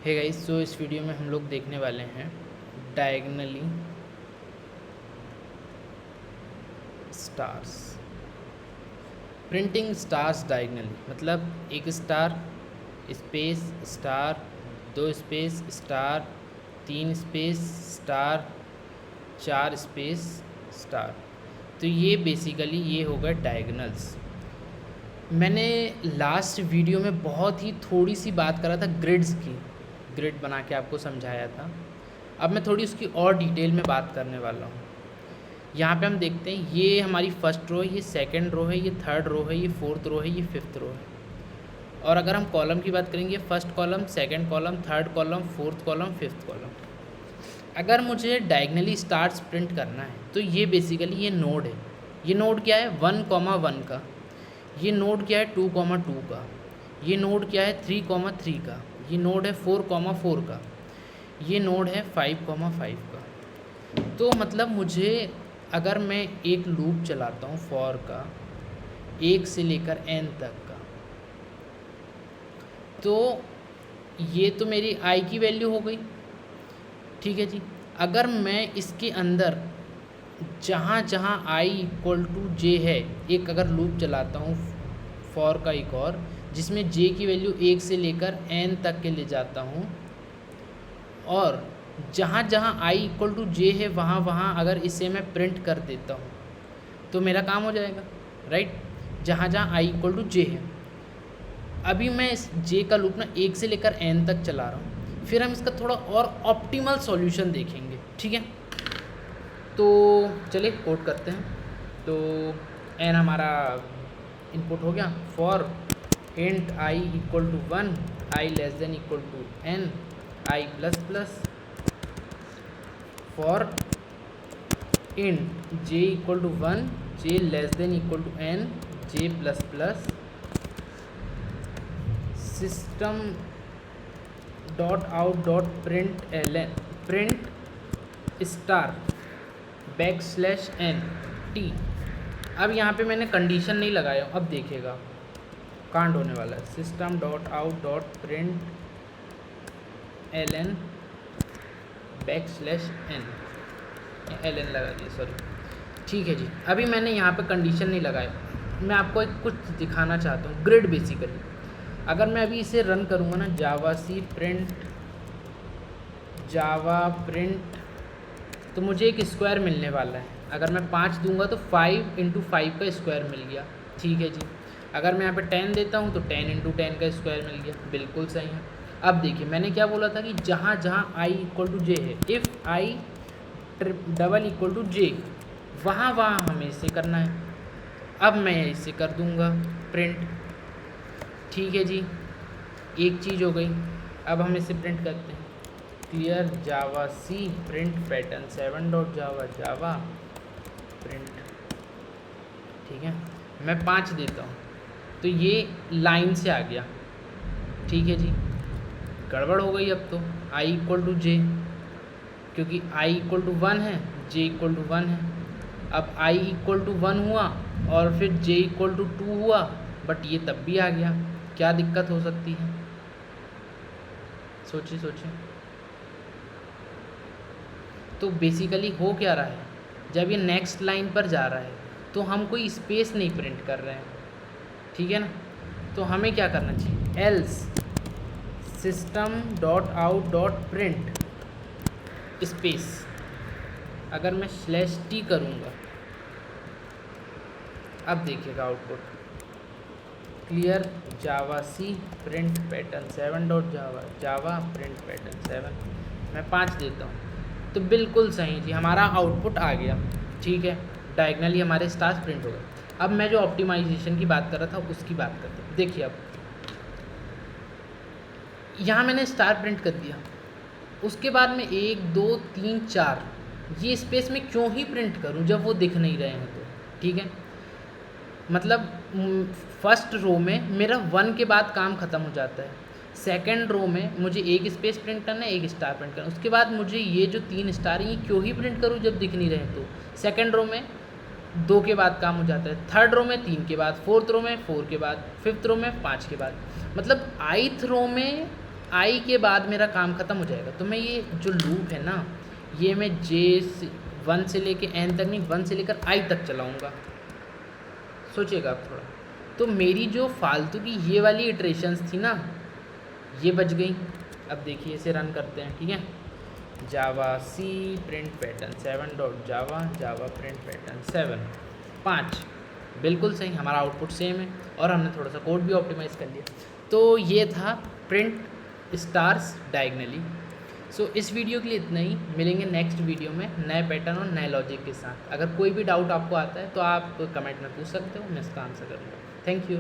Hey guys, सो इस video में हम लोग देखने वाले हैं diagonally stars. Printing stars diagonally मतलब एक स्टार स्पेस स्टार, दो स्पेस स्टार, तीन स्पेस स्टार, चार स्पेस स्टार। तो ये बेसिकली ये होगा डायगनल्स। मैंने लास्ट वीडियो में बहुत ही थोड़ी सी बात करा था ग्रिड्स की, ग्रिड बना के आपको समझाया था। अब मैं थोड़ी उसकी और डिटेल में बात करने वाला हूँ। यहाँ पे हम देखते हैं ये हमारी फर्स्ट रो है, ये सेकंड रो है, ये थर्ड रो है, ये फोर्थ रो है, ये फिफ्थ रो है। और अगर हम कॉलम की बात करेंगे, first column, second column, third column, fourth column, fifth column. अगर मुझे डायगनली स्टार्स प्रिंट करना है तो ये बेसिकली ये नोड है। ये नोड क्या है 1,1 का, ये नोड क्या है 2,2 का, ये नोड क्या है 3,3 का, ये नोड है 4,4 का, ये नोड है 5,5 का। तो मतलब मुझे अगर मैं एक लूप चलाता हूँ फॉर का 1 से लेकर n तक का, तो ये तो मेरी i की वैल्यू हो गई, ठीक है जी। अगर मैं इसके अंदर जहाँ जहाँ i इक्वल टू जे है, एक अगर लूप चलाता हूँ फॉर का एक और, जिसमें j की वैल्यू 1 से लेकर n तक के ले जाता हूँ, और जहाँ जहाँ i इक्वल टू जे है वहाँ वहाँ अगर इसे मैं प्रिंट कर देता हूँ तो मेरा काम हो जाएगा, राइट। जहाँ जहाँ i इक्वल टू जे है। अभी मैं इस j का लूप ना 1 से लेकर n तक चला रहा हूँ, फिर हम इसका थोड़ा और ऑप्टिमल सॉल्यूशन देखेंगे, ठीक है। तो चलिए कोड करते हैं। तो n हमारा इनपुट हो गया, for int i equal to 1, i less than equal to n, i plus plus, for int j equal to 1, j less than equal to n, j plus plus, system dot out dot println, print star back slash n t। अब यहाँ पे मैंने condition नहीं लगाया हूँ, अब देखिएगा कांड होने वाला है। System dot out dot println back slash n, L N लगा दिया, सॉरी, ठीक है जी। अभी मैंने यहाँ पे कंडीशन नहीं लगाया, मैं आपको एक कुछ दिखाना चाहता हूँ, ग्रिड बेसिकली। अगर मैं अभी इसे रन करूँगा ना, जावा सी प्रिंट जावा प्रिंट, तो मुझे एक स्क्वायर मिलने वाला है। अगर मैं 5 दूंगा तो 5 इंटू 5 का स्क्वायर मिल गया, ठीक है जी। अगर मैं यहाँ पे 10 देता हूँ तो 10 इंटू 10 का स्क्वायर मिल गया, बिल्कुल सही है। अब देखिए मैंने क्या बोला था कि जहाँ जहाँ i इक्वल टू जे है, if i double equal to J, वहाँ वहाँ हमें इसे करना है। अब मैं इसे कर दूँगा प्रिंट, ठीक है जी। एक चीज़ हो गई। अब हम इसे प्रिंट करते हैं, क्लियर जावा सी प्रिंट पैटर्न 7 डॉट जावा जावा प्रिंट, ठीक है। मैं 5 देता हूँ तो ये लाइन से आ गया, ठीक है जी। गड़बड़ हो गई अब तो, i इक्वल टू जे, क्योंकि i इक्वल टू 1 है, j इक्वल टू 1 है। अब i इक्वल टू 1 हुआ और फिर j इक्वल टू 2 हुआ, बट ये तब भी आ गया। क्या दिक्कत हो सकती है, सोचिए सोचिए। तो बेसिकली हो क्या रहा है, जब ये नेक्स्ट लाइन पर जा रहा है तो हम कोई स्पेस नहीं प्रिंट कर रहे हैं, ठीक है ना। तो हमें क्या करना चाहिए, else system dot out dot print space, अगर मैं स्लैश टी करूँगा, अब देखिएगा आउटपुट, क्लियर जावा सी प्रिंट पैटर्न 7 डॉट जावा जावा प्रिंट पैटर्न 7, मैं 5 देता हूँ तो बिल्कुल सही जी, हमारा आउटपुट आ गया, ठीक है। डायगनली हमारे स्टार्स प्रिंट हो गए। अब मैं जो ऑप्टिमाइजेशन की बात कर रहा था उसकी बात करते हैं। देखिए अब यहाँ मैंने स्टार प्रिंट कर दिया, उसके बाद में 1 2 3 4 ये स्पेस में क्यों ही प्रिंट करूँ जब वो दिख नहीं रहे हैं तो, ठीक है। मतलब फर्स्ट रो में मेरा 1 के बाद काम ख़त्म हो जाता है, सेकंड रो में मुझे एक स्पेस प्रिंट करना है, एक स्टार प्रिंट करना है, उसके बाद मुझे ये जो 3 स्टार हैं ये क्यों ही प्रिंट करूँ जब दिख नहीं रहे तो। सेकंड रो में 2 के बाद काम हो जाता है, थर्ड रो में 3 के बाद, फोर्थ रो में 4 के बाद, फिफ्थ रो में 5 के बाद। मतलब 8th रो में आई के बाद मेरा काम ख़त्म हो जाएगा। तो मैं ये जो लूप है ना, ये मैं J1 से लेके N तक नहीं, 1 से लेकर I तक चलाऊँगा। सोचिएगा आप थोड़ा। तो मेरी जो फालतू की ये वाली इटरेशंस थी ना, ये बच गई। अब देखिए इसे रन करते हैं, ठीक है। जावा सी प्रिंट पैटर्न 7 डॉट जावा जावा प्रिंट पैटर्न 7 5, बिल्कुल सही, हमारा आउटपुट सेम है और हमने थोड़ा सा कोड भी ऑप्टिमाइज़ कर लिया। तो ये था प्रिंट स्टार्स डायगनली। सो इस वीडियो के लिए इतना ही। मिलेंगे नेक्स्ट वीडियो में नए पैटर्न और नए लॉजिक के साथ। अगर कोई भी डाउट आपको आता है तो आप कमेंट में पूछ सकते हो, मैं इसका आंसर करूँगा। Thank you.